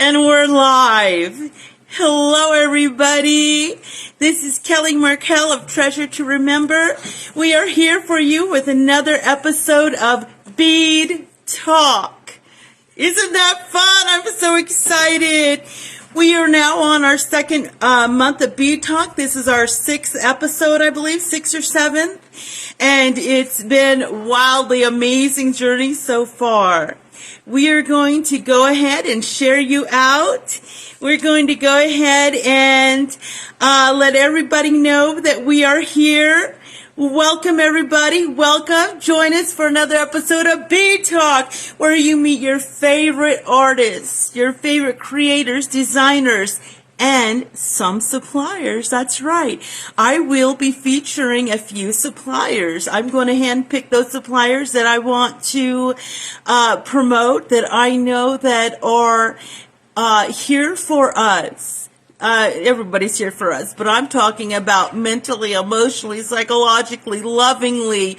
And we're live. Hello, everybody. This is Kelly Markell of Treasure to Remember. We are here for you with another episode of BEAD TALK. Isn't that fun? I'm so excited. We are now on our second month of BEAD TALK. This is our sixth episode, I believe, sixth or seventh. And it's been wildly amazing journey so far. We are going to go ahead and share you out. We're going to go ahead and let everybody know that we are here. Welcome, everybody. Welcome. Join us for another episode of BEAD TALK, where you meet your favorite artists, your favorite creators, designers, and some suppliers. That's right. I will be featuring a few suppliers. I'm going to handpick those suppliers that I want to promote, that I know that are here for us. Everybody's here for us, but I'm talking about mentally, emotionally, psychologically, lovingly,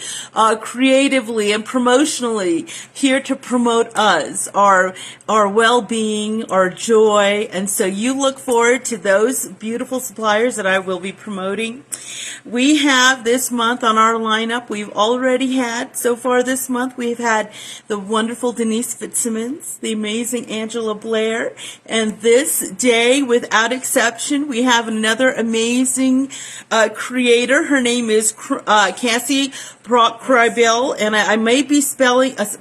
creatively, and promotionally, here to promote us, our well-being, our joy. And so you look forward to those beautiful suppliers that I will be promoting. We have this month on our lineup, we've already had, so far this month, we've had the wonderful DENISE FITZSIMMONS, the amazing Angela Blair, and this day, without exception, we have another amazing creator. Her name is Cassie Prock Krehbiel, and I may be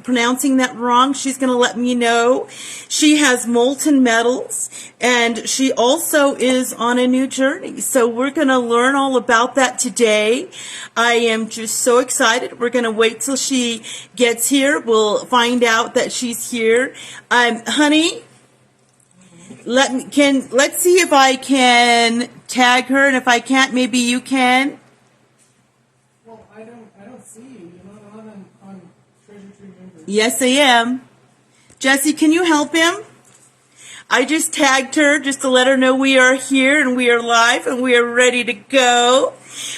pronouncing that wrong. She's going to let me know. She has Molten medals, and she also is on a new journey. So we're going to learn all about that today. I am just so excited. We're going to wait till she gets here. We'll find out that she's here. Honey, let's see if I can tag her, and if I can't, maybe you can. Well, I don't see you. You're not on Treasure to Remember. Yes, I am. Jesse, can you help him? I just tagged her just to let her know we are here and we are live and we are ready to go.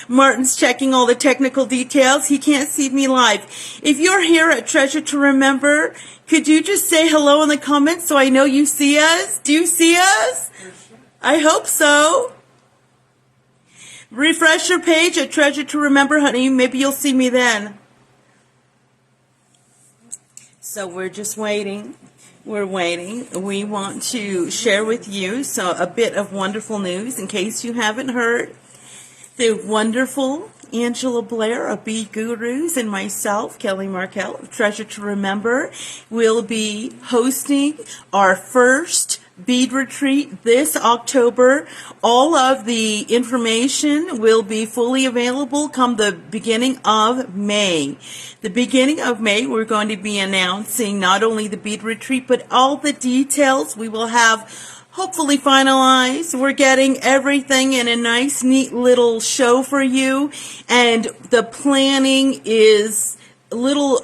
Martin's checking all the technical details. He can't see me live. If you're here at Treasure to Remember, could you just say hello in the comments so I know you see us? Do you see us? I hope so. Refresh your page at Treasure to Remember, honey. Maybe you'll see me then. So we're just waiting. We're waiting. We want to share with you a bit of wonderful news in case you haven't heard. The wonderful Angela Blair of Bead Gurus and myself, Kelly Markell of Treasure to Remember, will be hosting our first bead retreat this October. All of the information will be fully available come the beginning of May. The beginning of May, we're going to be announcing not only the bead retreat, but all the details we will have hopefully finalized. We're getting everything in a nice, neat little show for you. And the planning is a little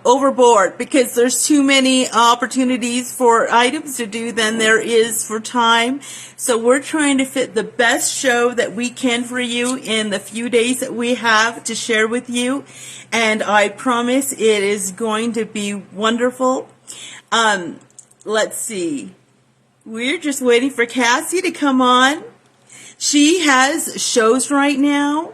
overboard because there's too many opportunities for items to do than there is for time. So we're trying to fit the best show that we can for you in the few days that we have to share with you. And I promise it is going to be wonderful. Let's see. We're just waiting for Cassie to come on. She has shows right now,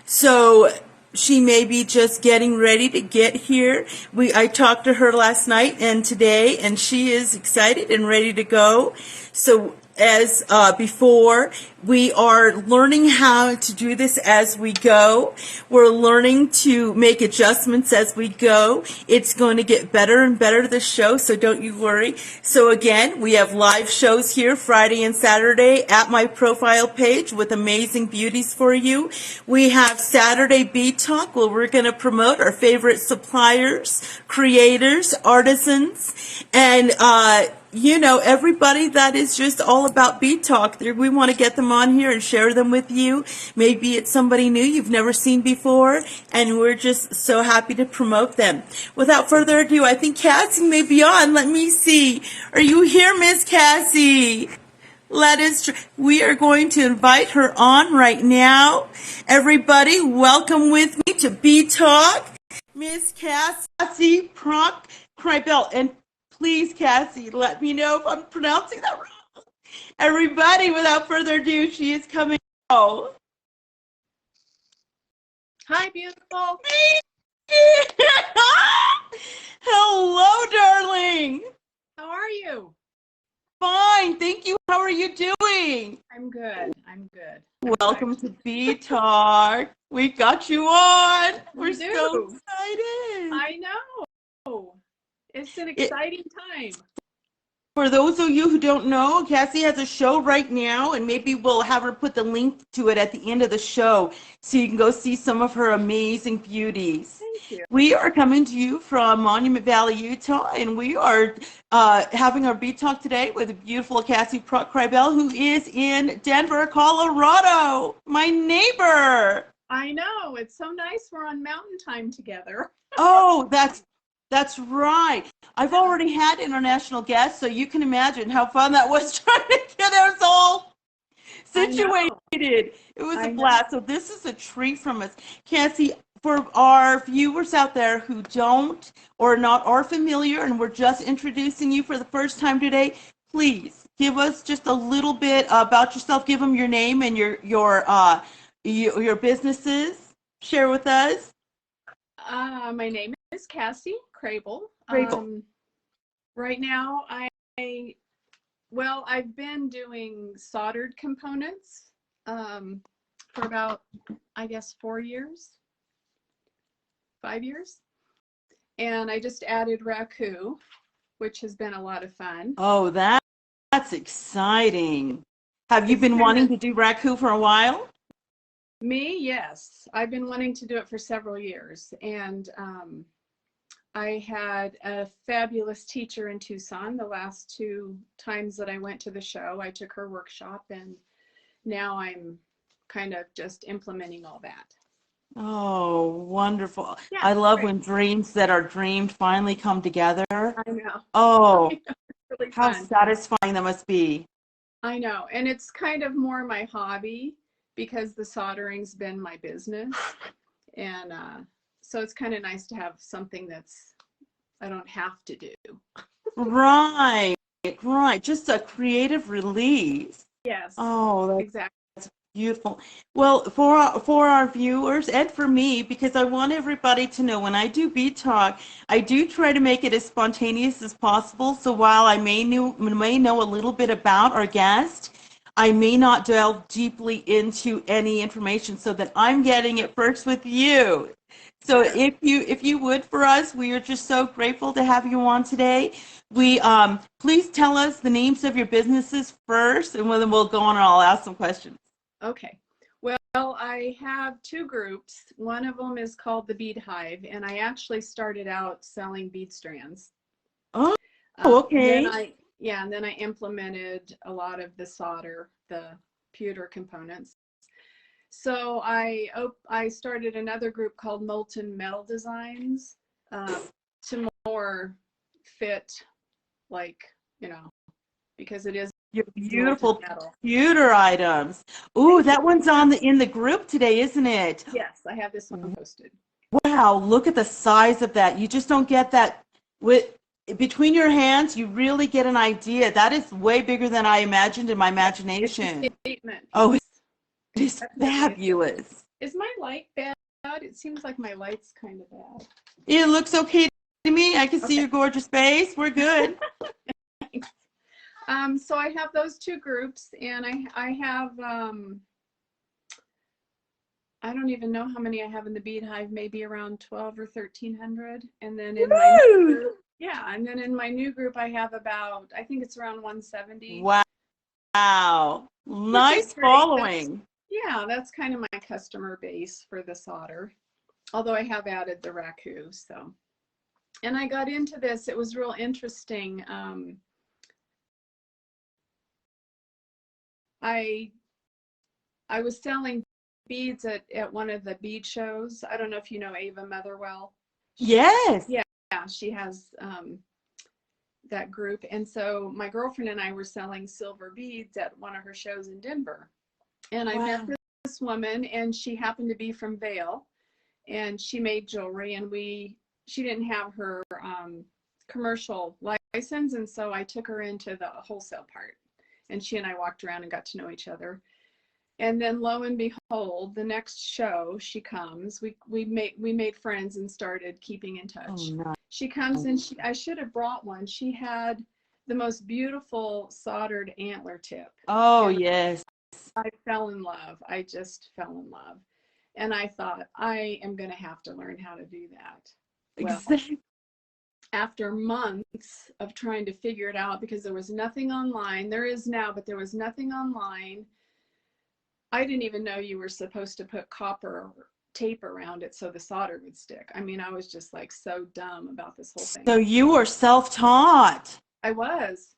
so she may be just getting ready to get here. I talked to her last night and today, and she is excited and ready to go. So as before, we are learning how to do this as we go. We're learning to make adjustments as we go. It's going to get better and better, the show, so don't you worry. So again, we have live shows here Friday and Saturday at my profile page with amazing beauties for you. We have Saturday BEAD TALK, where we're going to promote our favorite suppliers, creators, artisans, and everybody that is just all about BEAD TALK. We want to get them on here and share them with you. Maybe it's somebody new you've never seen before, and we're just so happy to promote them. Without further ado, I think Cassie may be on. Let me see. Are you here, Miss Cassie? We are going to invite her on right now. Everybody, welcome with me to BEAD TALK, Miss Cassie Prock Krehbiel. And please, Cassie, let me know if I'm pronouncing that wrong. Everybody, without further ado, she is coming. Oh. Hi, beautiful. Hello, darling. How are you? Fine, thank you. How are you doing? I'm good. I'm good. Welcome to BEAD Talk. We got you on. We're do. so excited. I know. It's an exciting time. For those of you who don't know, Cassie has a show right now, and maybe we'll have her put the link to it at the end of the show so you can go see some of her amazing beauties. Thank you. We are coming to you from Monument Valley, Utah, and we are having our BEAD Talk today with the beautiful Cassie Prock Krehbiel, who is in Denver, Colorado, my neighbor. I know. It's so nice we're on mountain time together. Oh, that's right. I've already had international guests, so you can imagine how fun that was trying to get us all situated. It was a blast. So this is a treat from us. Cassie, for our viewers out there who don't or not are familiar and we're just introducing you for the first time today, please give us just a little bit about yourself. Give them your name and your businesses. Share with us. My name is Cassie Krehbiel. Right now, I've been doing soldered components for about, I guess, 5 years. And I just added raku, which has been a lot of fun. Oh, that's exciting. Have you been wanting to do raku for a while? Me, yes. I've been wanting to do it for several years. And I had a fabulous teacher in Tucson the last 2 times that I went to the show. I took her workshop, and now I'm kind of just implementing all that. Oh, wonderful. Yeah, I love when dreams that are dreamed finally come together. I know. Oh, It's really how fun. satisfying that must be. I know. And it's kind of more my hobby because the soldering's been my business. And so it's kind of nice to have something that's I don't have to do. Right. Just a creative release. Yes. Oh, that's exactly. beautiful. Well, for our viewers and for me, because I want everybody to know when I do BEAD Talk, I do try to make it as spontaneous as possible. So while I may know a little bit about our guest, I may not delve deeply into any information so that I'm getting it first with you. So if you would for us, we are just so grateful to have you on today. We please tell us the names of your businesses first, and then we'll go on and I'll ask some questions. Okay. Well, I have 2 groups. One of them is called the Bead Hive, and I actually started out selling bead strands. Oh, okay. And then I implemented a lot of the solder, the pewter components. So I started another group called Molten Metal Designs to more fit, like, because it is Your beautiful pewter items. Ooh, that one's in the group today, isn't it? Yes, I have this one posted. Wow, look at the size of that. You just don't get that between your hands. You really get an idea. That is way bigger than I imagined in my imagination. It's a statement piece. Oh, it is fabulous. Is my light bad? It seems like my light's kind of bad. It looks okay to me. I can see your gorgeous face. We're good. So I have those 2 groups, and I have I don't even know how many I have in the Bead Hive, maybe around 12 or 1300. And then in my new group, and then in my new group I have about, I think it's around 170. Wow. Nice following. That's kind of my customer base for the solder. Although I have added the raku, so. And I got into this, it was real interesting. I was selling beads at one of the bead shows. I don't know if you know Ava Motherwell. Yes. Yeah, she has that group. And so my girlfriend and I were selling silver beads at one of her shows in Denver. And I met this woman, and she happened to be from Vail, and she made jewelry, and she didn't have her commercial license, and so I took her into the wholesale part, and she and I walked around and got to know each other. And then lo and behold, the next show she comes, we made friends and started keeping in touch. Oh, nice. She comes and I should have brought one. She had the most beautiful soldered antler tip. Oh, and yes. I fell in love. I just fell in love. And I thought, I am going to have to learn how to do that. Well, Exactly. after months of trying to figure it out, because there was nothing online, there is now, but there was nothing online. I didn't even know you were supposed to put copper tape around it so the solder would stick. I mean, I was just like so dumb about this whole thing. So you were self-taught. I was.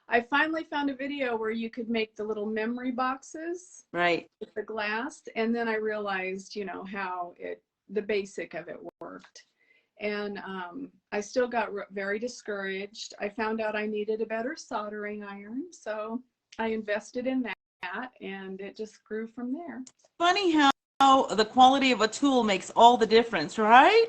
I finally found a video where you could make the little memory boxes Right. with the glass, and then I realized, you know, how the basic of it worked. And I still got very discouraged. I found out I needed a better soldering iron, so I invested in that, and it just grew from there. It's funny how the quality of a tool makes all the difference, right?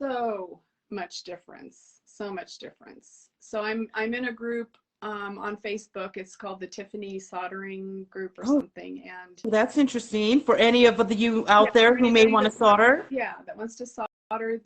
So much difference. So much difference. So I'm in a group on Facebook. It's called the Tiffany Soldering Group or something. And that's interesting for any of you out there who may want to solder. Yeah, that wants to solder.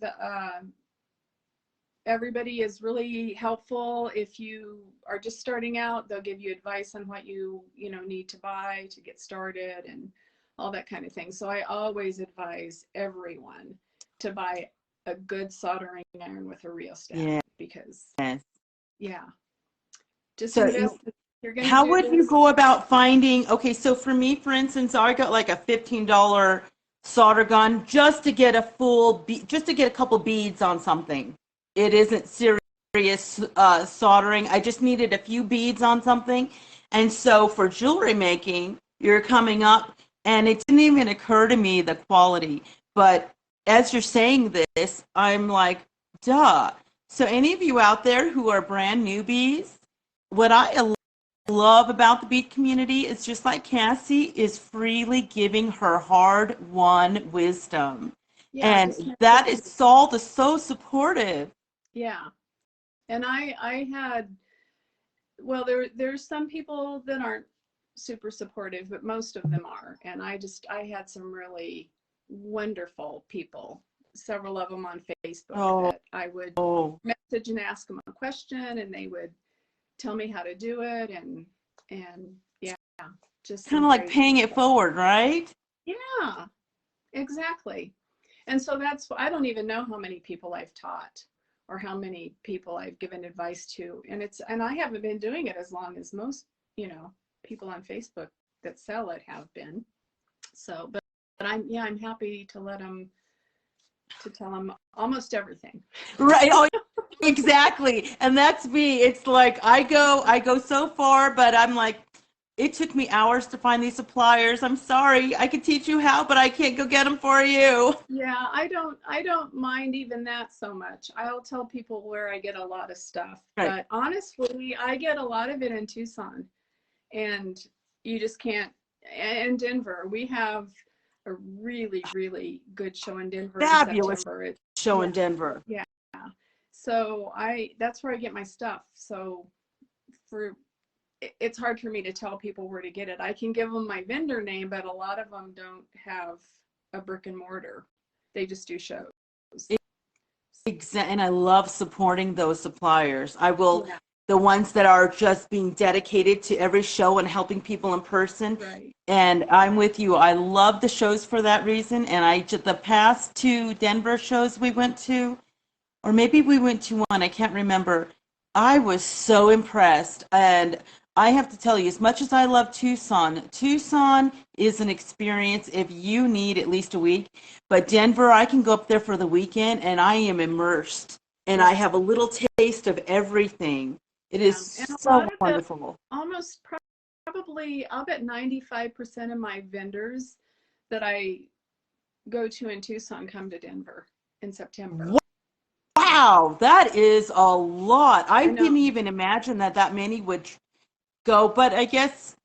Everybody is really helpful. If you are just starting out, they'll give you advice on what you need to buy to get started and all that kind of thing. So I always advise everyone to buy a good soldering iron with a rheostat. Yeah. Because Yeah. Just so invest. You're gonna how do would this. you go about finding, okay, so for me, for instance, I got like a $15 solder gun just to get just to get a couple beads on something. It isn't serious soldering. I just needed a few beads on something. And so for jewelry making, you're coming up, and it didn't even occur to me the quality. But as you're saying this, I'm like, duh. So any of you out there who are brand newbies, what I love about the bead community is, just like Cassie, is freely giving her hard-won wisdom. Yeah, And that is so supportive. Yeah. And I had, well, there's some people that aren't super supportive, but most of them are. And I had some really wonderful people, several of them on Facebook that I would message and ask them a question, and they would tell me how to do it. And yeah, just kind of like paying it forward, right? Yeah, exactly. And so I don't even know how many people I've taught or how many people I've given advice to. And I haven't been doing it as long as most, people on Facebook that sell it have been. So, but I'm happy to tell them almost everything. Right. Oh, exactly. And that's me. It's like I go so far, but I'm like, it took me hours to find these suppliers. I'm sorry. I could teach you how, but I can't go get them for you. Yeah, I don't mind even that so much. I'll tell people where I get a lot of stuff. Right. But honestly, I get a lot of it in Tucson. And you just can't. In Denver, we have a really, really good show in Denver. Fabulous show in yeah. Denver. Yeah. So that's where I get my stuff. So it's hard for me to tell people where to get it. I can give them my vendor name, but a lot of them don't have a brick and mortar. They just do shows. And I love supporting those suppliers. I will, the ones that are just being dedicated to every show and helping people in person. Right. And I'm with you. I love the shows for that reason. And the past 2 Denver shows we went to, or maybe we went to one, I can't remember. I was so impressed. And I have to tell you, as much as I love Tucson is an experience if you need at least a week. But Denver, I can go up there for the weekend and I am immersed. And I have a little taste of everything. It is so wonderful. Almost probably, I'll bet 95% of my vendors that I go to in Tucson come to Denver in September. Wow, that is a lot. I didn't even imagine that many would go, but I guess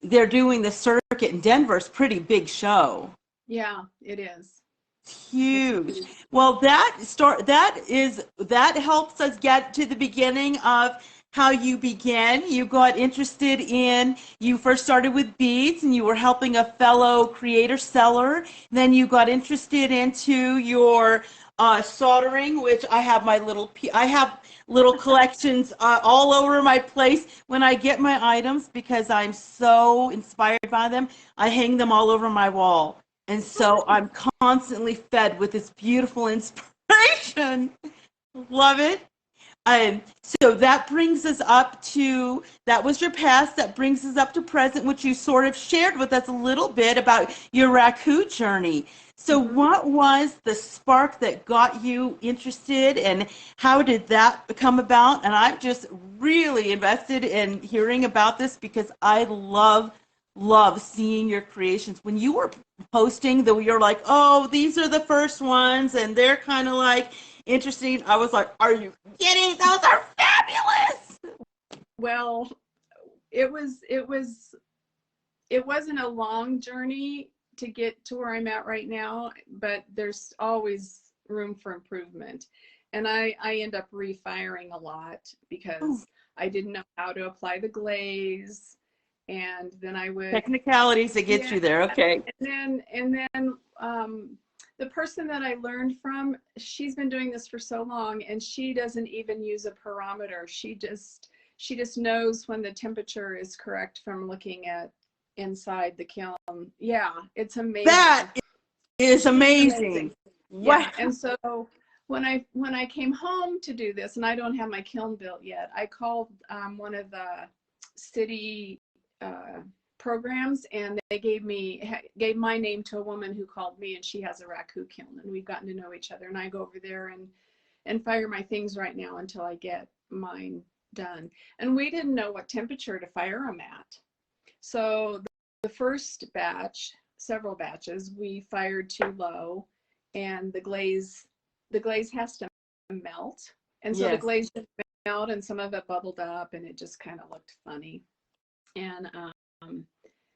they're doing the circuit in Denver. It's a pretty big show. Yeah, it is. Huge. Well, that helps us get to the beginning of how you began. You got interested in, you first started with beads and you were helping a fellow creator seller. Then you got interested into your soldering, which I have I have little collections all over my place when I get my items because I'm so inspired by them. I hang them all over my wall. And so I'm constantly fed with this beautiful inspiration. Love it. So that brings us up to, that was your past, that brings us up to present, which you sort of shared with us a little bit about your raku journey. So what was the spark that got you interested and how did that come about? And I'm just really invested in hearing about this because I love seeing your creations. When you were posting, though, you're like, oh, these are the first ones and they're kind of like interesting. I was like, are you kidding? Those are fabulous. Well, it wasn't a long journey to get to where I'm at right now, but there's always room for improvement. And I end up refiring a lot because I didn't know how to apply the glaze. And then I would technicalities that get you there. Okay. And then the person that I learned from, she's been doing this for so long and she doesn't even use a barometer. She just knows when the temperature is correct from looking at inside the kiln. Yeah, it's amazing. That is amazing. Wow. Yeah, and so when I came home to do this, and I don't have my kiln built yet, I called one of the city programs, and they gave my name to a woman who called me, and she has a raku kiln, and we've gotten to know each other. And I go over there and fire my things right now until I get mine done. And we didn't know what temperature to fire them at. So the first batch, several batches, we fired too low, and the glaze has to melt. And so the glaze didn't melt, and some of it bubbled up, and it just kind of looked funny. And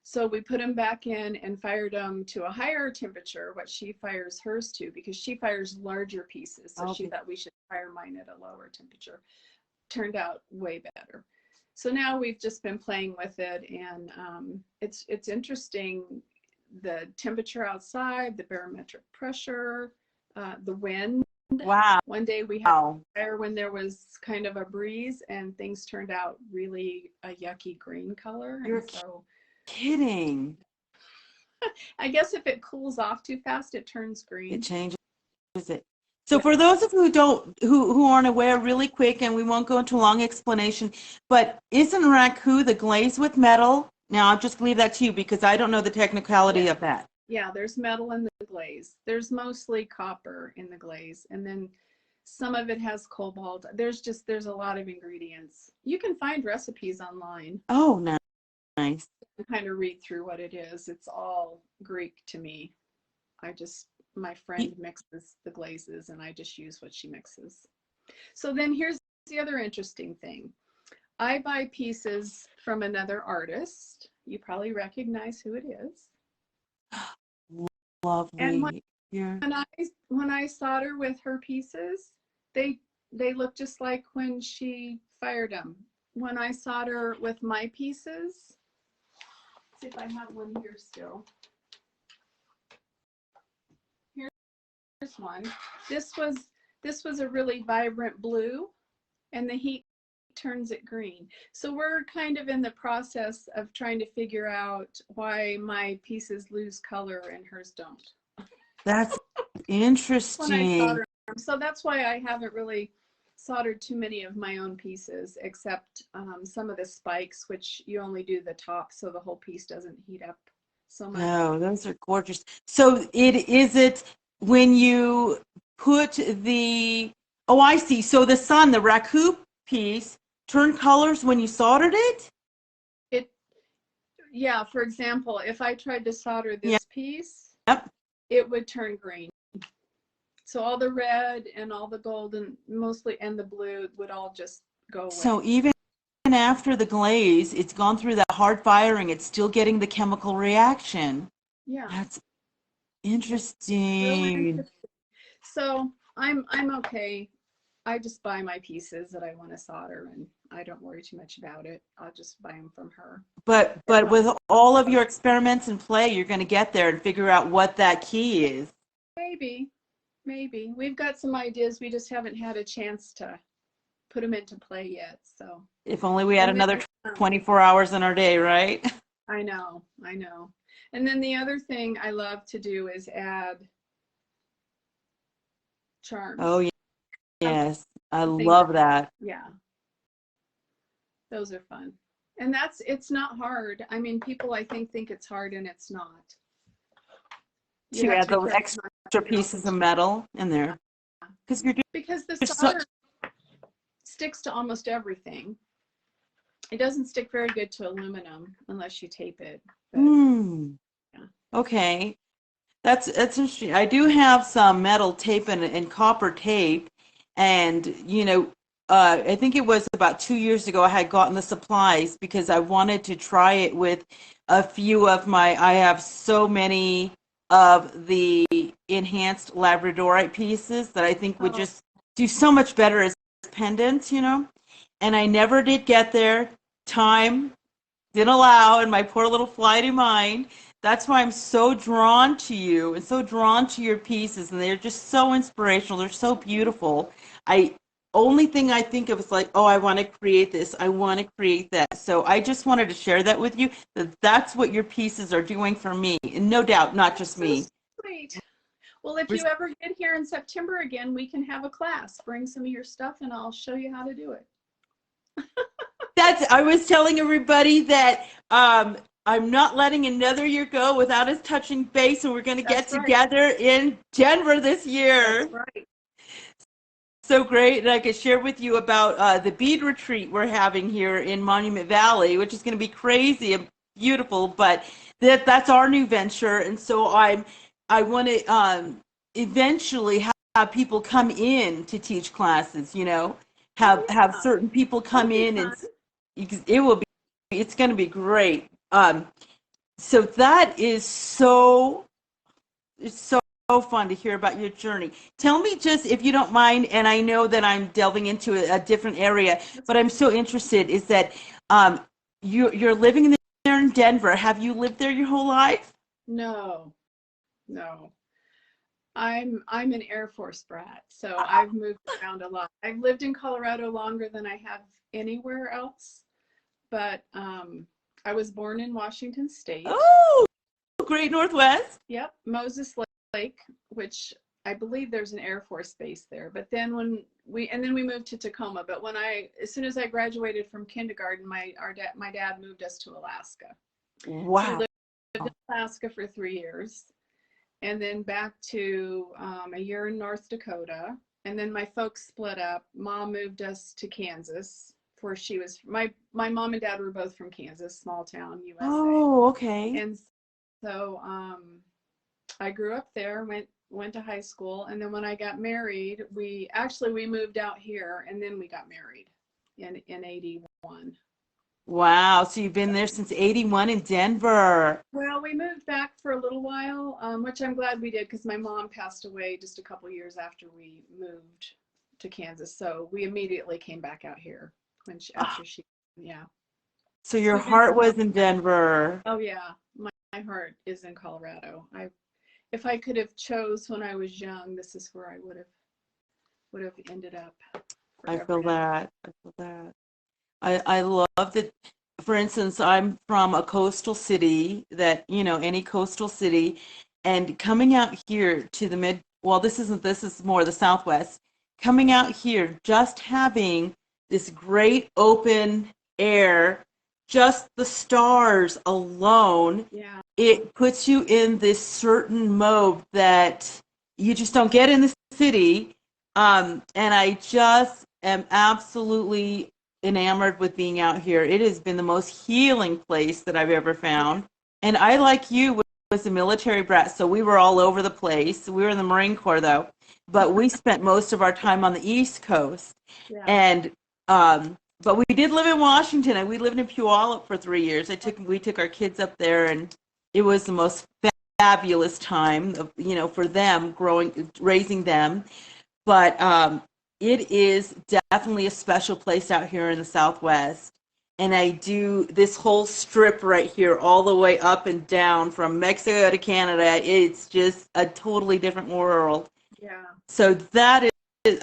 so we put them back in and fired them to a higher temperature, what she fires hers to, because she fires larger pieces. So she thought we should fire mine at a lower temperature. Turned out way better. So now we've just been playing with it, and it's interesting, the temperature outside, the barometric pressure, the wind. Wow. One day we had fire when there was kind of a breeze, and things turned out really a yucky green color. You're kidding. I guess if it cools off too fast, it turns green. It changes it. So for those of you who aren't aware, really quick, and we won't go into a long explanation, but isn't raku the glaze with metal? Now I'll just leave that to you because I don't know the technicality of that. Yeah, there's metal in the glaze. There's mostly copper in the glaze, and then some of it has cobalt. There's a lot of ingredients. You can find recipes online. Oh, nice. You can kind of read through what it is. It's all Greek to me. My friend mixes the glazes, and I just use what she mixes. So then here's the other interesting thing. I buy pieces from another artist. You probably recognize who it is. Lovely. And when I solder with her pieces, they look just like when she fired them. When I solder with my pieces, let's see if I have one here still. Here's one. This was a really vibrant blue, and the heat turns it green. So we're kind of in the process of trying to figure out why my pieces lose color and hers don't. That's interesting. So that's why I haven't really soldered too many of my own pieces, except some of the spikes, which you only do the top so the whole piece doesn't heat up so much. No, those are gorgeous. So it when you put I see. So the raku piece turned colors when you soldered it? Yeah, for example, if I tried to solder this piece, it would turn green. So all the red and all the gold and the blue would all just go away. So even after the glaze, it's gone through that hard firing, it's still getting the chemical reaction. Yeah. Interesting. interesting. So I'm okay. I just buy my pieces that I want to solder, and I don't worry too much about it. I'll just buy them from her. But with all of your experiments and play, you're going to get there and figure out what that key is. Maybe we've got some ideas. We just haven't had a chance to put them into play yet. So if only we had another 24 hours in our day, right? I know. And then the other thing I love to do is add charms. Oh, yes. I love that. Yeah. Those are fun. And it's not hard. I mean, people I think it's hard, and it's not. To add those extra pieces of metal in there. Because the solder sticks to almost everything. It doesn't stick very good to aluminum unless you tape it. Yeah. Okay. That's interesting. I do have some metal tape and copper tape, and I think it was about 2 years ago I had gotten the supplies because I wanted to try it with a few of I have so many of the enhanced labradorite pieces that I think would just do so much better as pendants, and I never did get there. Time didn't allow, in my poor little flighty mind. That's why I'm so drawn to you and so drawn to your pieces, and they're just so inspirational. They're so beautiful. Only thing I think of is like, oh, I want to create this. I want to create that. So I just wanted to share that with you, that's what your pieces are doing for me. And no doubt, not just me. Sweet. Well, if you ever get here in September again, we can have a class. Bring some of your stuff and I'll show you how to do it. I was telling everybody that I'm not letting another year go without us touching base, and we're going to get together in Denver this year. That's right. So great. And I could share with you about the bead retreat we're having here in Monument Valley, which is going to be crazy and beautiful, but that's our new venture. And so I want to eventually have people come in to teach classes, have certain people come in, and it's going to be great. So that is it's so fun to hear about your journey. Tell me, just if you don't mind, and I know that I'm delving into a different area, but I'm so interested, is that you're living there in Denver. Have you lived there your whole life? No. I'm an Air Force brat, so I've moved around a lot. I've lived in Colorado longer than I have anywhere else, but I was born in Washington State. Oh, Great Northwest. Yep, Moses Lake, which I believe there's an Air Force base there. But then we moved to Tacoma. But as soon as I graduated from kindergarten, my dad moved us to Alaska. Wow. So we lived in Alaska for 3 years, and then back to a year in North Dakota. And then my folks split up. Mom moved us to Kansas, where she was. My mom and dad were both from Kansas, small town, USA. Oh, okay. And so I grew up there, went to high school, and then when I got married, we moved out here, and then we got married in 81. Wow, so you've been there since 81 in Denver. Well, we moved back for a little while, which I'm glad we did, because my mom passed away just a couple years after we moved to Kansas, so we immediately came back out here yeah. So your heart was in Denver. Oh yeah, my heart is in Colorado. If I could have chose when I was young, this is where I would have ended up. I feel that. I love that. For instance, I'm from a coastal city any coastal city, and coming out here to the this is more the Southwest. Coming out here, just having this great open air, just the stars alone, it puts you in this certain mode that you just don't get in the city. And I just am absolutely enamored with being out here. It has been the most healing place that I've ever found. And I, like you, was a military brat, so we were all over the place. We were in the Marine Corps, though, but we spent most of our time on the East Coast. Yeah. And but we did live in Washington, and we lived in Puyallup for 3 years. We took our kids up there, and it was the most fabulous time, for them raising them. But it is definitely a special place out here in the Southwest. And I do this whole strip right here, all the way up and down from Mexico to Canada. It's just a totally different world. Yeah. So that is,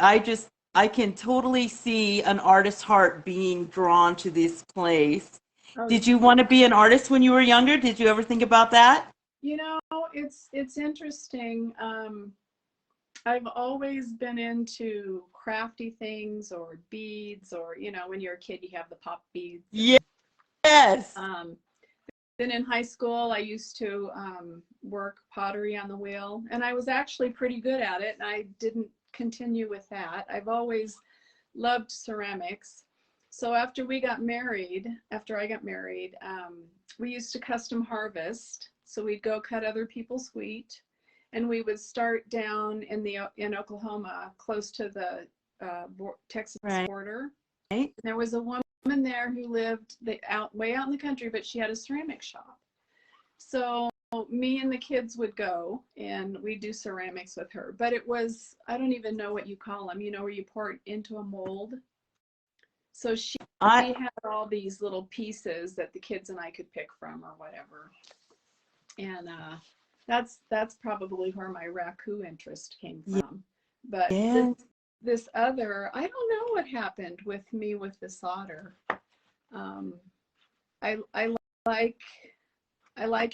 I can totally see an artist's heart being drawn to this place. Oh, Did you want to be an artist when you were younger? Did you ever think about that? It's interesting. I've always been into crafty things or beads, or when you're a kid you have the pop beads. Yes. Then in high school I used to work pottery on the wheel, and I was actually pretty good at it, and I didn't continue with that. I've always loved ceramics. So after I got married, we used to custom harvest. So we'd go cut other people's wheat, and we would start down in Oklahoma, close to the Texas border. Right. There was a woman there who lived way out in the country, but she had a ceramic shop. So me and the kids would go and we'd do ceramics with her. But it was, I don't even know what you call them, where you pour it into a mold. So she had all these little pieces that the kids and I could pick from or whatever. And that's probably where my raku interest came from. But this other, I don't know what happened with me with the solder. I like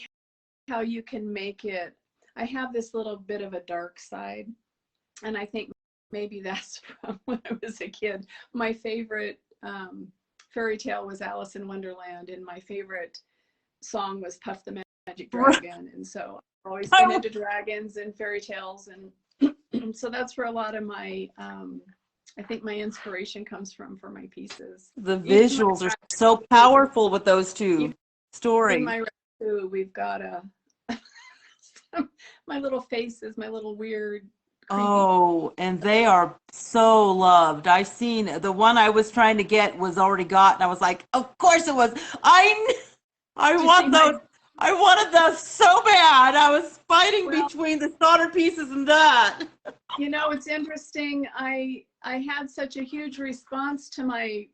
how you can make it. I have this little bit of a dark side, and I think maybe that's from when I was a kid. My favorite fairy tale was Alice in Wonderland, and my favorite song was Puff the Magic Dragon. And so I've always been into dragons and fairy tales, and so that's where a lot of my I think my inspiration comes from for my pieces. The visuals are so powerful with those two stories. In my raku, we've got my little faces, my little weird. Oh, and they are so loved. I've seen the one I was trying to get was already got, and I was like, of course it was. I want those. I wanted those so bad. I was fighting between the solder pieces and that. It's interesting. I had such a huge response to my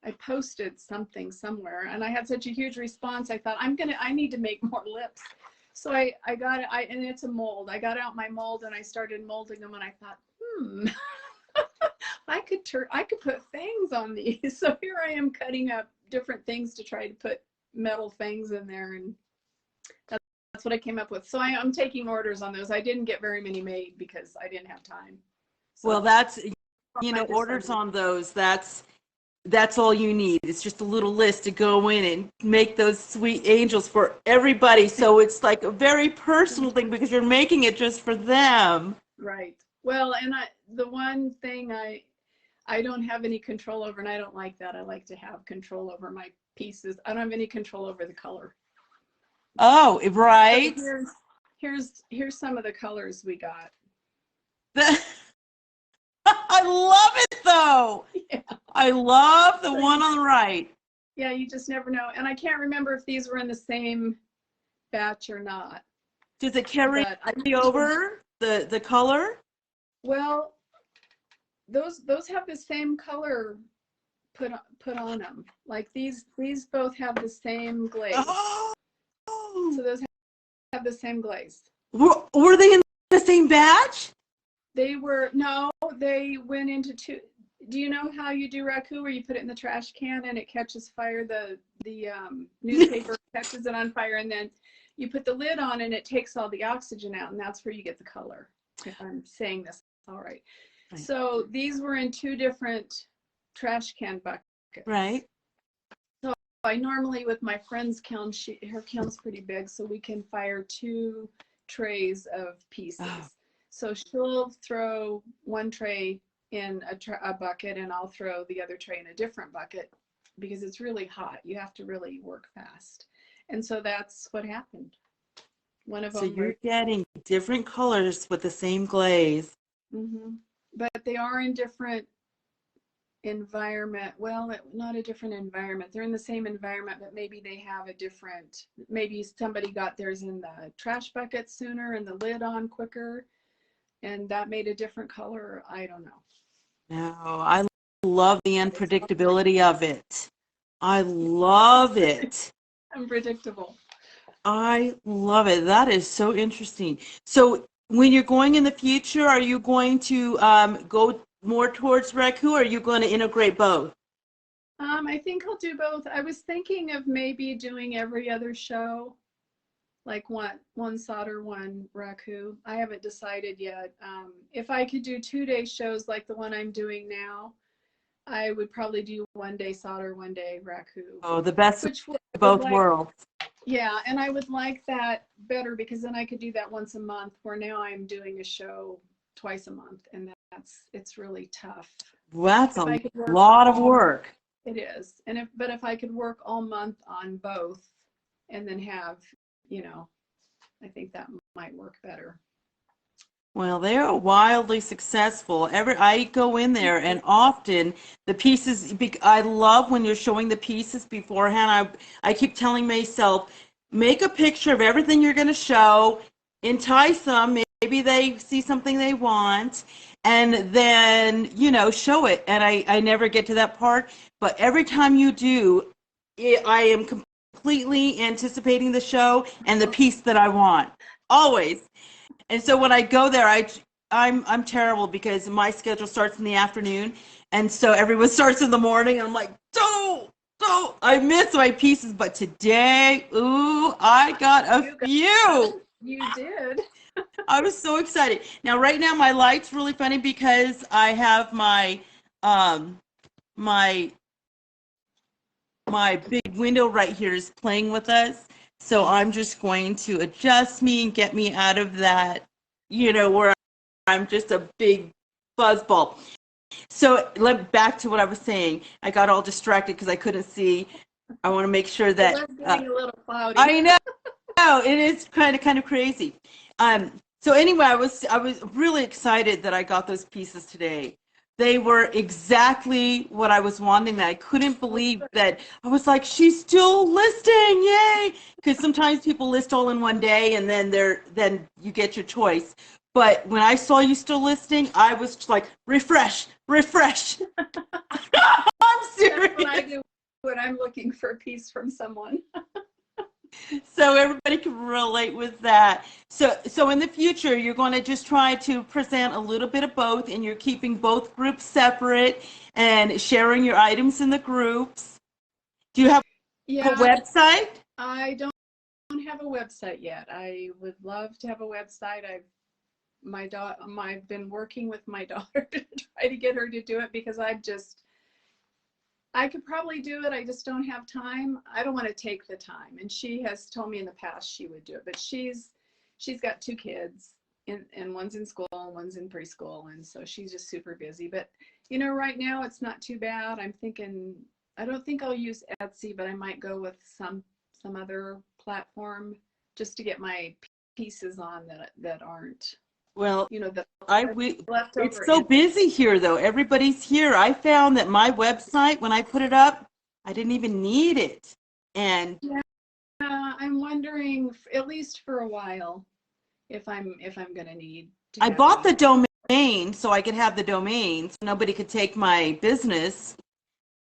I posted something somewhere, and I had such a huge response. I thought I need to make more lips. So I got it, and it's a mold. I got out my mold and I started molding them, and I thought, I could put things on these. So here I am cutting up different things to try to put metal things in there, and that's what I came up with. So I'm taking orders on those. I didn't get very many made because I didn't have time. So, well, that's orders on those. That's all you need. It's just a little list to go in and make those sweet angels for everybody. So it's like a very personal thing because you're making it just for them. Right. Well, and the one thing I don't have any control over, and I don't like that. I like to have control over my pieces. I don't have any control over the color. Oh, right. So here's some of the colors we got. I love it though. Yeah. I love the one on the right. Yeah, you just never know. And I can't remember if these were in the same batch or not. Does it carry over the color? Well, those have the same color put on them. Like these both have the same glaze. Oh. So those have the same glaze. Were they in the same batch? They went into two. Do you know how you do raku, where you put it in the trash can and it catches fire? The newspaper catches it on fire, and then you put the lid on and it takes all the oxygen out, and that's where you get the color. If I'm saying this all right. So these were in two different trash can buckets. Right. So I normally, with my friend's kiln, her kiln's pretty big, so we can fire 2 trays of pieces. Oh. So she'll throw one tray in a bucket, and I'll throw the other tray in a different bucket because it's really hot. You have to really work fast. And so that's what happened. One of them. So you're getting different colors with the same glaze. Mm-hmm. But they are in different environment. Well, not a different environment. They're in the same environment, but maybe they have a different, maybe somebody got theirs in the trash bucket sooner and the lid on quicker, and that made a different color. I don't know. No, I love the unpredictability of it. I love it. Unpredictable. I love it. That is so interesting. So when you're going in the future, are you going to go more towards Raku, or are you going to integrate both? I think I'll do both. I was thinking of maybe doing every other show, like one solder, one raku. I haven't decided yet. If I could do 2-day shows like the one I'm doing now, I would probably do 1 day solder, 1 day raku. Oh, the best of Which would both like, worlds. yeah, and I would like that better because then I could do that once a month, where now I'm doing a show twice a month, and it's really tough. Well, that's If a lot of work. It is. And but if I could work all month on both and then have, I think that might work better. Well, they're wildly successful. I go in there, and often the pieces, I love when you're showing the pieces beforehand. I keep telling myself, make a picture of everything you're going to show, entice them, maybe they see something they want, and then, show it. And I never get to that part, but every time you do, I am completely anticipating the show and the piece that I want, always. And so when I go there, I'm terrible because my schedule starts in the afternoon, and so everyone starts in the morning, and I'm like, don't, I miss my pieces. But today, ooh, I got a few. You did. I was so excited. Now, right now, my light's really funny because I have my big window right here is playing with us. So I'm just going to adjust me and get me out of that, where I'm just a big fuzzball. So back to what I was saying. I got all distracted because I couldn't see. I want to make sure that It was getting a little cloudy. I know. It is kind of crazy. So anyway, I was really excited that I got those pieces today. They were exactly what I was wanting. That I couldn't believe that. I was like, she's still listing, yay! Because sometimes people list all in one day, and then you get your choice. But when I saw you still listing, I was like, refresh. I'm serious. That's what I do when I'm looking for a piece from someone. So everybody can relate with that. So in the future, you're going to just try to present a little bit of both, and you're keeping both groups separate and sharing your items in the groups. Do you have a website? I don't have a website yet. I would love to have a website. I've been working with my daughter to try to get her to do it, because I could probably do it. I just don't have time. I don't want to take the time. And she has told me in the past she would do it, but she's got 2 kids, and one's in school and one's in preschool. And so she's just super busy. But, right now it's not too bad. I'm thinking, I don't think I'll use Etsy, but I might go with some other platform just to get my pieces on that aren't. Well, leftover. It's so busy here, though. Everybody's here. I found that my website, when I put it up, I didn't even need it. And I'm wondering, at least for a while, if I'm going to need. I bought the domain so I could have the domain, so nobody could take my business.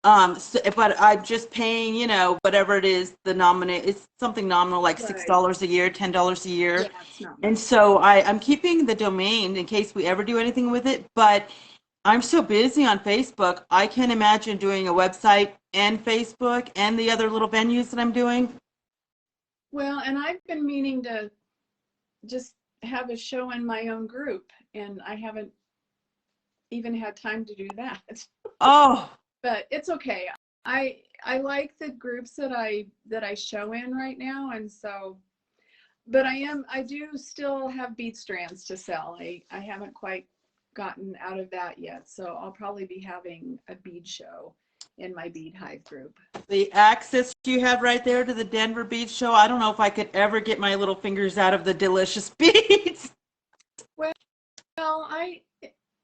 But I'm just paying, whatever it is, it's something nominal, like $6 a year, $10 a year. Yeah, it's not much. And so I'm keeping the domain in case we ever do anything with it. But I'm so busy on Facebook, I can't imagine doing a website and Facebook and the other little venues that I'm doing. Well, and I've been meaning to just have a show in my own group, and I haven't even had time to do that. Oh. But it's okay. I like the groups that I show in right now, and so, but I do still have bead strands to sell. I haven't quite gotten out of that yet, so I'll probably be having a bead show in my Bead Hive group. The access you have right there to the Denver Bead Show, I don't know if I could ever get my little fingers out of the delicious beads. Well,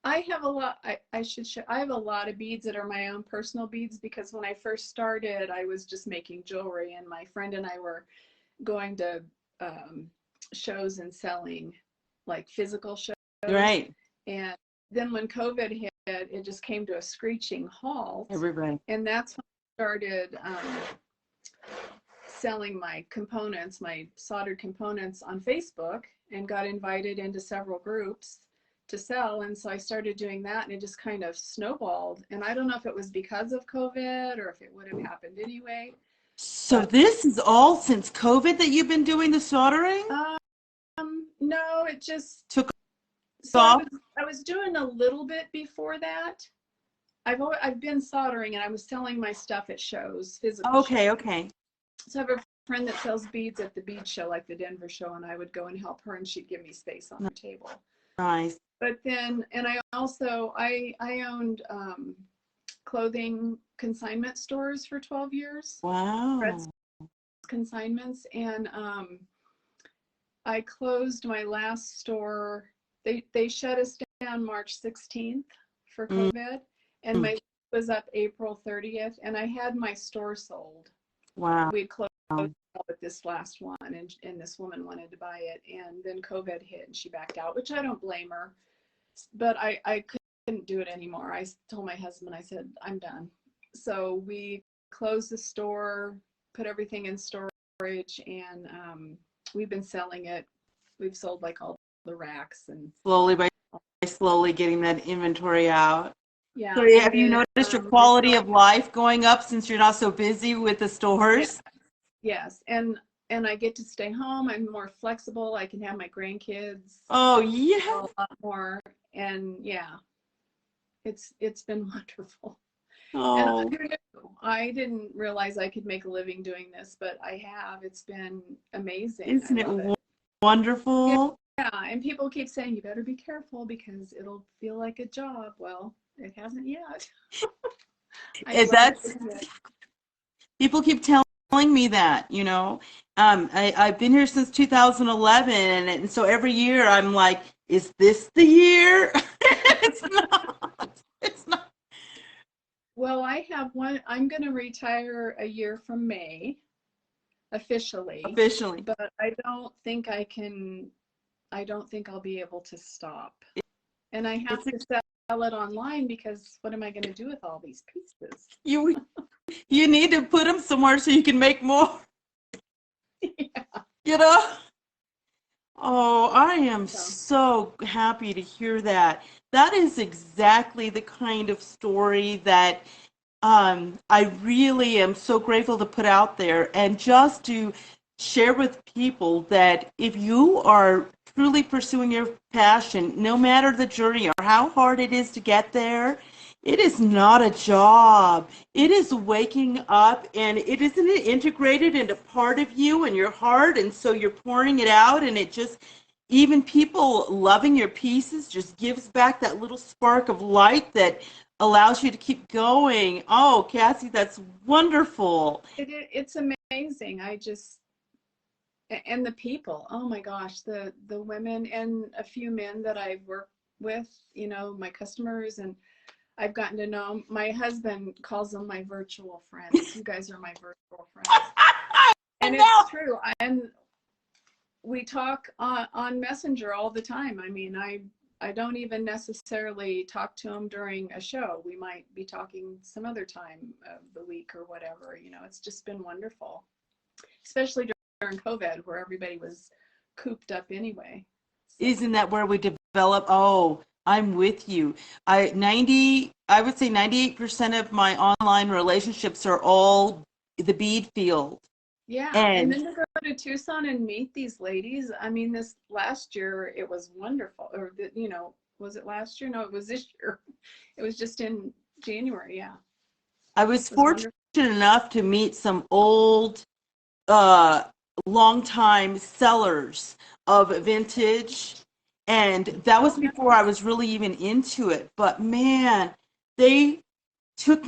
I have a lot, I should show, I have a lot of beads that are my own personal beads, because when I first started, I was just making jewelry, and my friend and I were going to shows and selling like physical shows. Right. And then when COVID hit, it just came to a screeching halt. Everybody. And that's when I started selling my components, my soldered components on Facebook, and got invited into several groups to sell. And so I started doing that, and it just kind of snowballed. And I don't know if it was because of COVID or if it would have happened anyway. So this is all since COVID that you've been doing the soldering? No, it just Took off. I was doing a little bit before that. I've been soldering, and I was selling my stuff at shows, physical Okay, shows. okay. So I have a friend that sells beads at the bead show, like the Denver show, and I would go and help her, and she'd give me space on her table. Nice. But then, and I also, I owned clothing consignment stores for 12 years. Wow. Consignments. And I closed my last store. They shut us down March 16th for COVID, and my was up April 30th, and I had my store sold. Wow. We closed with this last one, and this woman wanted to buy it, and then COVID hit, and she backed out, which I don't blame her. But I couldn't do it anymore. I told my husband, I said, I'm done. So we closed the store, put everything in storage, and we've been selling it. We've sold like all the racks, and slowly getting that inventory out. Yeah. So have you noticed your quality of life going up since you're not so busy with the stores? Yeah. Yes, and I get to stay home. I'm more flexible. I can have my grandkids. Oh yeah. A lot more, and yeah, it's been wonderful. Oh. And I didn't realize I could make a living doing this, but I have. It's been amazing. Isn't it wonderful? Yeah, and people keep saying, you better be careful because it'll feel like a job. Well, it hasn't yet. People keep telling me that, you know. I've been here since 2011, and so every year I'm like, is this the year? It's not. It's not. Well, I have one. I'm going to retire a year from May, officially. But I don't think I can. I don't think I'll be able to stop. And I have to sell it online, because what am I going to do with all these pieces? You need to put them somewhere so you can make more. Yeah. You know? Oh, I am so happy to hear that. That is exactly the kind of story that I really am so grateful to put out there, and just to share with people that if you are truly pursuing your passion, no matter the journey or how hard it is to get there, it is not a job. It is waking up, and isn't it integrated into part of you and your heart, and so you're pouring it out, and it just, even people loving your pieces just gives back that little spark of light that allows you to keep going. Oh, Cassie, that's wonderful. It's amazing. And the people, oh my gosh, the women and a few men that I've worked with, you know, my customers, and I've gotten to know. My husband calls them my virtual friends. You guys are my virtual friends. And it's true. And we talk on Messenger all the time. I mean, I don't even necessarily talk to them during a show. We might be talking some other time of the week or whatever. You know, it's just been wonderful, especially during COVID, where everybody was cooped up anyway. So. Isn't that where we develop? Oh, I'm with you. I would say 98% of my online relationships are all the bead field. Yeah, and then to go to Tucson and meet these ladies. I mean, this last year it was wonderful. Or you know, was it last year? No, it was this year. It was just in January. Yeah. I was fortunate enough to meet some old, longtime sellers of vintage. And that was before I was really even into it. But man, they took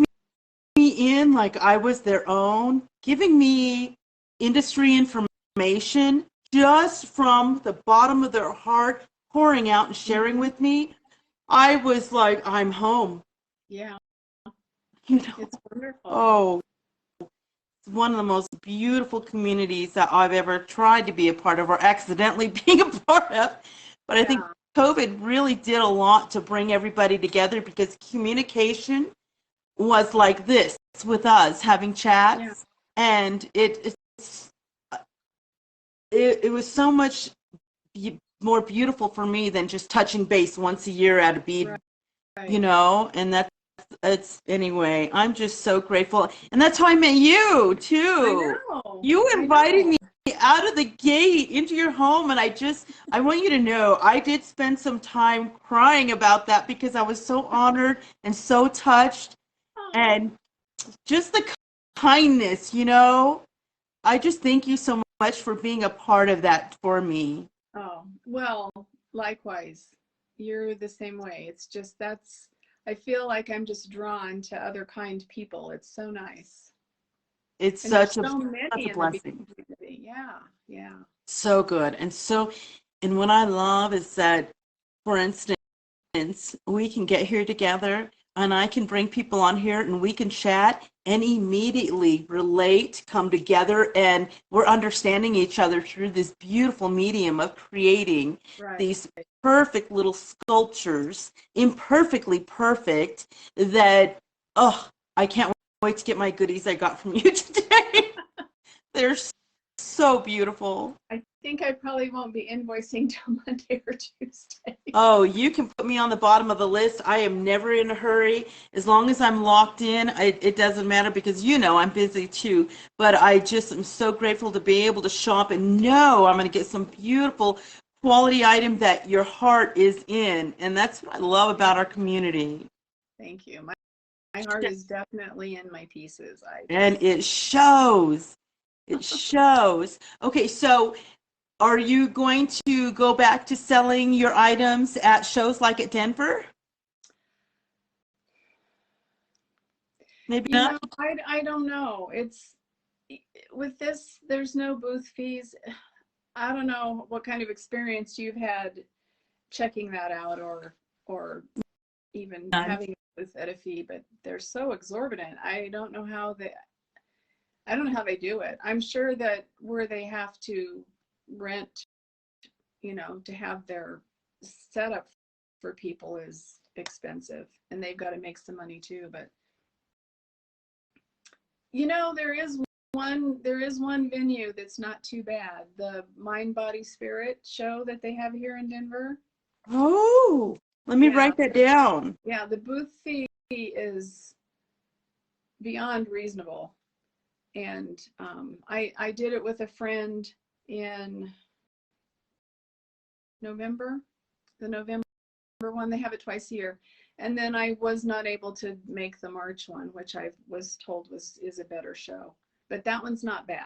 me in like I was their own, giving me industry information just from the bottom of their heart, pouring out and sharing with me. I was like, I'm home. Yeah, You know, it's wonderful. oh, it's one of the most beautiful communities that I've ever tried to be a part of or accidentally being a part of. But I think Yeah, COVID really did a lot to bring everybody together because communication was like this with us having yeah, chats, and it was so much more beautiful for me than just touching base once a year at a bead, right, you right. know, and that's it's anyway, I'm just so grateful. And that's how I met you I too. know, You I invited know. me out of the gate into your home, and I want you to know I did spend some time crying about that because I was so honored and so touched, Oh, and just the kindness, you know. I just thank you so much for being a part of that for me. oh, well, likewise, you're the same way. It's just I feel like I'm just drawn to other kind people. It's so nice. It's And there's such a so such a many in the bee blessing. community. Yeah, yeah. So good. And what I love is that, for instance, we can get here together and I can bring people on here and we can chat and immediately relate, come together, and we're understanding each other through this beautiful medium of creating Right. these perfect little sculptures, imperfectly perfect, that, oh, I can't wait to get my goodies I got from you today. They're so beautiful. I think I probably won't be invoicing till Monday or Tuesday. Oh, you can put me on the bottom of the list. I am never in a hurry. As long as I'm locked in, it doesn't matter because you know I'm busy too. But I just am so grateful to be able to shop and know I'm going to get some beautiful quality item that your heart is in. And that's what I love about our community. Thank you. My heart is definitely in my pieces. And it shows. It shows. Okay, so are you going to go back to selling your items at shows like at Denver? Maybe You not. know, I don't know. It's with this, there's no booth fees. I don't know what kind of experience you've had checking that out or even None. having a booth at a fee, but they're so exorbitant. I don't know how they do it. I'm sure that where they have to rent, to have their setup for people is expensive and they've got to make some money too. But there is one venue that's not too bad. The Mind Body Spirit show that they have here in Denver. Oh, let me Yeah. write that down. Yeah, the booth fee is beyond reasonable. And I did it with a friend in November, the November one. They have it twice a year. And then I was not able to make the March one, which I was told is a better show. But that one's not bad.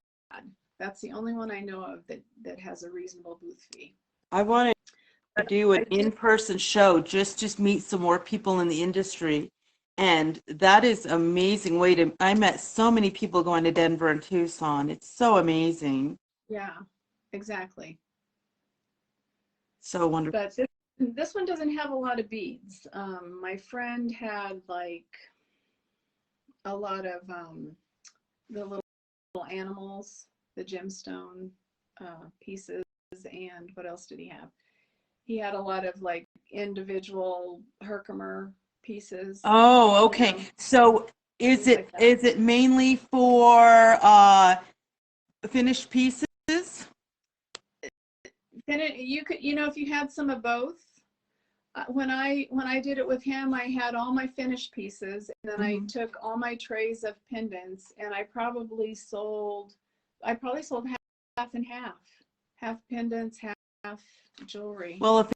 That's the only one I know of that has a reasonable booth fee. I want to But do an I did, in-person show, just meet some more people in the industry. And that is amazing way to, I met so many people going to Denver and Tucson. It's so amazing. yeah, exactly. So wonderful. But this one doesn't have a lot of beads. My friend had like a lot of the little animals, the gemstone pieces, and what else did he have? He had a lot of like individual Herkimer pieces, Oh, okay. So things like that. is it mainly for finished pieces? Then you could, if you had some of both. When I did it with him, I had all my finished pieces, and then I took all my trays of pendants, and I probably sold half and half pendants, half jewelry. Well, if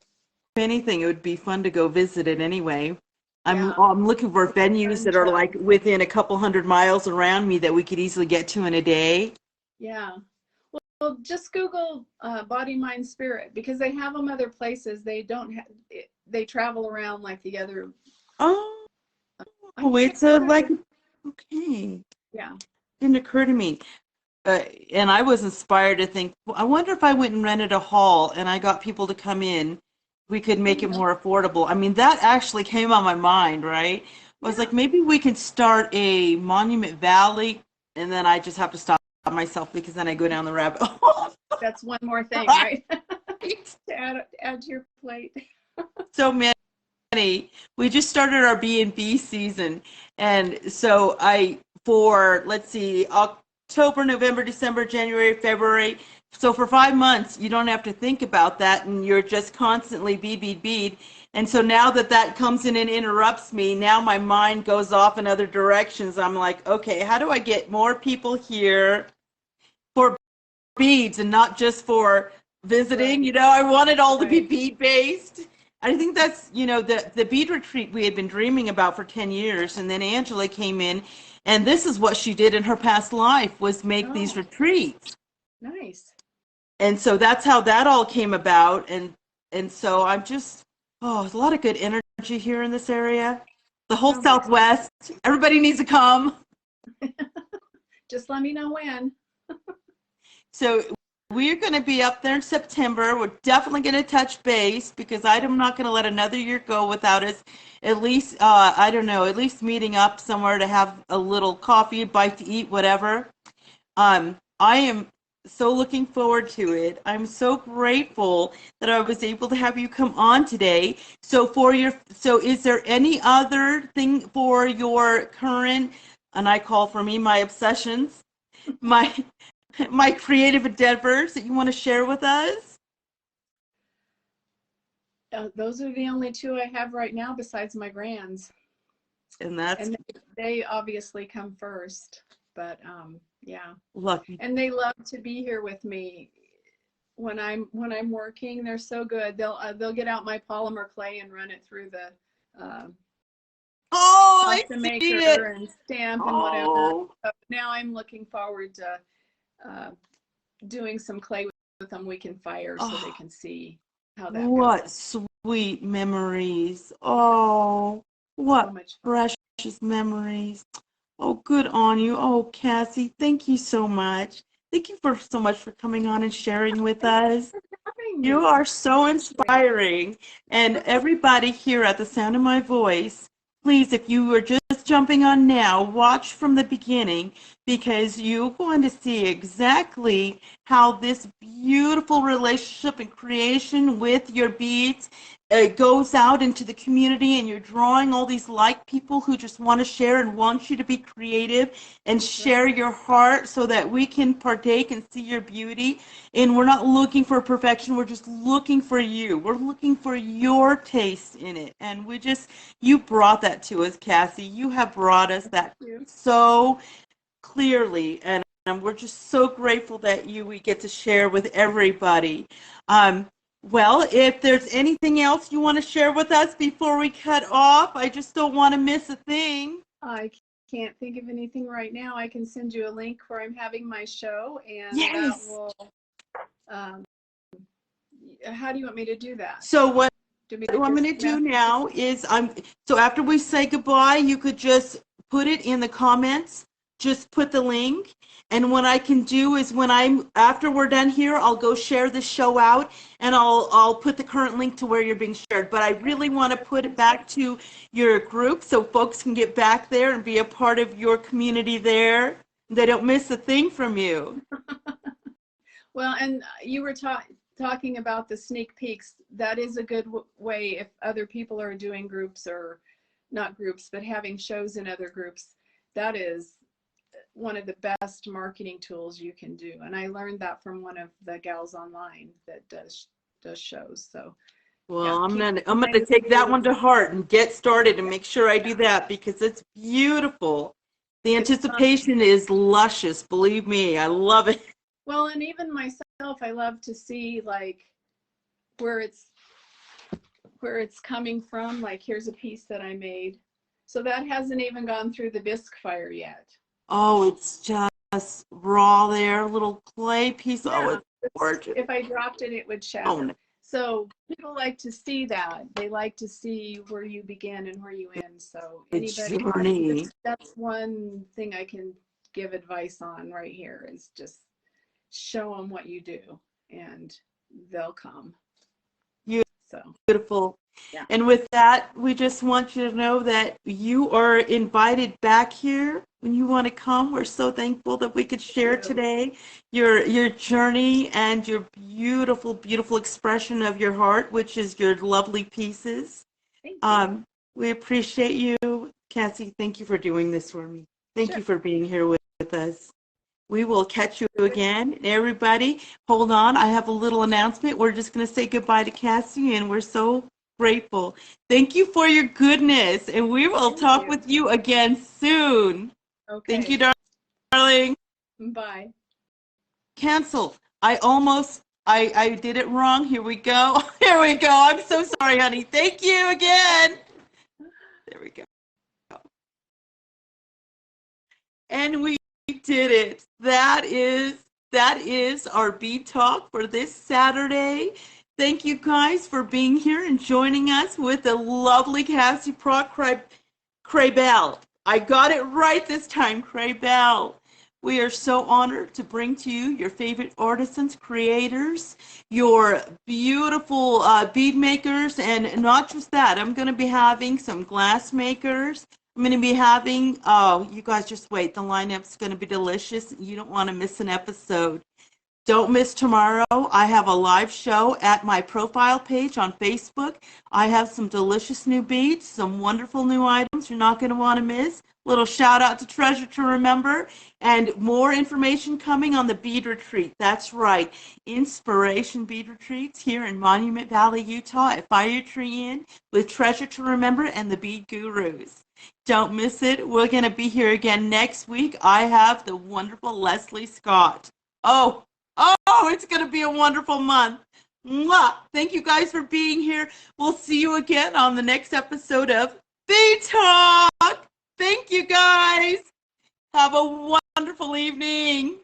anything, it would be fun to go visit it anyway. Yeah, I'm looking for venues fun that are show. like within a couple hundred miles around me that we could easily get to in a day. Yeah. Well, just Google Body, Mind, Spirit, because they have them other places. They don't have. They travel around like the other. Oh, I can't it's a remember. like okay. Yeah. Didn't occur to me. And I was inspired to think, well, I wonder if I went and rented a hall and I got people to come in we could make it more affordable. I mean, that actually came on my mind, right? I was like, maybe we could start a Monument Valley, and then I just have to stop myself because then I go down the rabbit hole. That's one more thing, right? to add to your plate. So many. We just started our B&B season, and so let's see, October, November, December, January, February. So for 5 months, you don't have to think about that, and you're just constantly bead. And so now that comes in and interrupts me, now my mind goes off in other directions. I'm like, okay, how do I get more people here for beads and not just for visiting? You know, I want it all to be bead based. I think that's, the bead retreat we had been dreaming about for 10 years. And then Angela came in, and this is what she did in her past life, was make these retreats. Nice. And so that's how that all came about. And so I'm just, there's a lot of good energy here in this area. The whole Southwest, everybody needs to come. Just let me know when. So we're going to be up there in September. We're definitely going to touch base because I'm not going to let another year go without us at least, at least meeting up somewhere to have a little coffee, a bite to eat, whatever. I am so looking forward to it. I'm so grateful that I was able to have you come on today. So is there any other thing for your current, and I call for me my obsessions, my creative endeavors that you want to share with us? Those are the only two I have right now besides my grands. And they obviously come first, but yeah. Lucky. And they love to be here with me when I'm working. They're so good. They'll get out my polymer clay and run it through the pasta maker and stamp and whatever. But now I'm looking forward to doing some clay with them we can fire so they can see how that goes. Sweet memories. Oh, what so precious memories. Oh, good on you. Oh, Cassie, thank you so much. Thank you so much for coming on and sharing with us. You are so inspiring. And everybody here at the sound of my voice, please, if you were just jumping on now, watch from the beginning because you're going to see exactly how this beautiful relationship and creation with your beads goes out into the community, and you're drawing all these people who just want to share and want you to be creative and share your heart so that we can partake and see your beauty. And we're not looking for perfection. We're just looking for you. We're looking for your taste in it. And you brought that to us, Cassie. You have brought us that so clearly. And we're just so grateful that we get to share with everybody. Well, if there's anything else you want to share with us before we cut off, I just don't want to miss a thing. I can't think of anything right now. I can send you a link where I'm having my show, and that will. How do you want me to do that? So what I'm going to do now is so after we say goodbye, you could just put it in the comments. Just put the link. And what I can do is after we're done here, I'll go share the show out, and I'll put the current link to where you're being shared. But I really want to put it back to your group so folks can get back there and be a part of your community there. They don't miss a thing from you. Well, and you were talking about the sneak peeks. That is a good way if other people are doing groups, or not groups, but having shows in other groups. That is one of the best marketing tools you can do, and I learned that from one of the gals online that does shows. So well, I'm gonna take that one to heart and get started and make sure I do that because it's beautiful. The anticipation is luscious, believe me. I love it. Well, and even myself, I love to see where it's coming from. Like, here's a piece that I made, so that hasn't even gone through the bisque fire yet. Oh, it's just raw there, little clay piece. Yeah. Oh, it's gorgeous. If I dropped it, it would shatter. Oh, no. So people like to see that. They like to see where you begin and where you end. So that's one thing I can give advice on right here, is just show them what you do and they'll come. So Beautiful. yeah. And with that, we just want you to know that you are invited back here when you want to come. We're so thankful that we could share today your journey and your beautiful, beautiful expression of your heart, which is your lovely pieces. Thank you. We appreciate you. Cassie, thank you for doing this for me. Thank you for being here with us. We will catch you again. Everybody, hold on. I have a little announcement. We're just going to say goodbye to Cassie, and we're so grateful. Thank you for your goodness, and we will talk with you again soon. Okay. Thank you, darling. Bye. Cancel. I did it wrong. Here we go. Here we go. I'm so sorry, honey. Thank you again. There we go. And we did it. That is our BEAD Talk for this Saturday. Thank you guys for being here and joining us with the lovely Cassie Prock Krehbiel. I got it right this time, Krehbiel. We are so honored to bring to you your favorite artisans, creators, your beautiful bead makers, and not just that. I'm going to be having some glass makers. I'm going to be having, oh, you guys just wait. The lineup's going to be delicious. You don't want to miss an episode. Don't miss tomorrow. I have a live show at my profile page on Facebook. I have some delicious new beads, some wonderful new items you're not going to want to miss. Little shout out to Treasure to Remember, and more information coming on the bead retreat. That's right, Inspiration Bead Retreats here in Monument Valley, Utah at Fire Tree Inn with Treasure to Remember and the Bead Gurus. Don't miss it. We're going to be here again next week. I have the wonderful Leslie Scott. Oh, it's going to be a wonderful month. Mwah! Thank you guys for being here. We'll see you again on the next episode of BEAD Talk. Thank you guys. Have a wonderful evening.